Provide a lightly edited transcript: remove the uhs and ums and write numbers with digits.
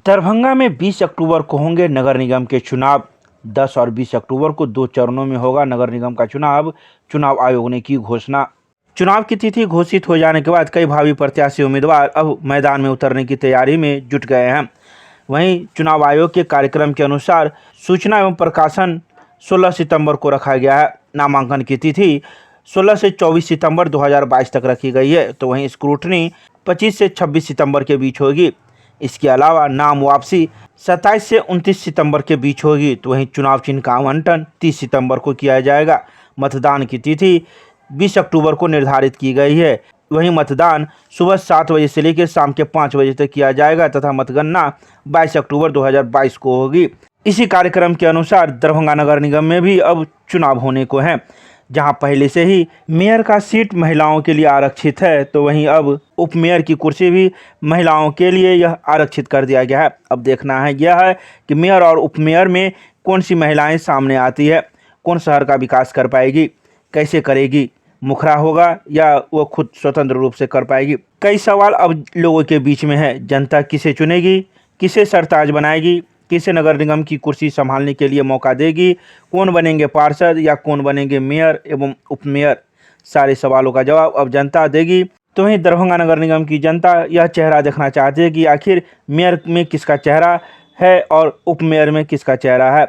दरभंगा में 20 अक्टूबर को होंगे नगर निगम के चुनाव। 10 और 20 अक्टूबर को 2 चरणों में होगा नगर निगम का चुनाव। चुनाव आयोग ने की घोषणा। चुनाव की तिथि घोषित हो जाने के बाद कई भावी प्रत्याशी उम्मीदवार अब मैदान में उतरने की तैयारी में जुट गए हैं। वहीं चुनाव आयोग के कार्यक्रम के अनुसार सूचना एवं प्रकाशन 16 सितंबर को रखा गया है। नामांकन की तिथि 16 से 24 सितंबर 2022 तक रखी गई है, तो वहीं स्क्रूटनी 25 से 26 सितंबर के बीच होगी। इसके अलावा नाम वापसी 27 से 29 सितंबर के बीच होगी, तो वहीं चुनाव चिन्ह का आवंटन 30 सितंबर को किया जाएगा। मतदान की तिथि 20 अक्टूबर को निर्धारित की गई है। वहीं मतदान सुबह 7 बजे से लेकर शाम के 5 बजे तक किया जाएगा तथा मतगणना 22 अक्टूबर 2022 को होगी। इसी कार्यक्रम के अनुसार दरभंगा नगर निगम में भी अब चुनाव होने को हैं। जहां पहले से ही मेयर का सीट महिलाओं के लिए आरक्षित है, तो वहीं अब उपमेयर की कुर्सी भी महिलाओं के लिए यह आरक्षित कर दिया गया है। अब देखना है यह है कि मेयर और उपमेयर में कौन सी महिलाएं सामने आती है, कौन शहर का विकास कर पाएगी, कैसे करेगी, मुखरा होगा या वो खुद स्वतंत्र रूप से कर पाएगी। कई सवाल अब लोगों के बीच में है। जनता किसे चुनेगी, किसे सरताज बनाएगी, किसे नगर निगम की कुर्सी संभालने के लिए मौका देगी, कौन बनेंगे पार्षद या कौन बनेंगे मेयर एवं उपमेयर, सारे सवालों का जवाब अब जनता देगी। तो वहीं दरभंगा नगर निगम की जनता यह चेहरा देखना चाहती है कि आखिर मेयर में किसका चेहरा है और उपमेयर में किसका चेहरा है।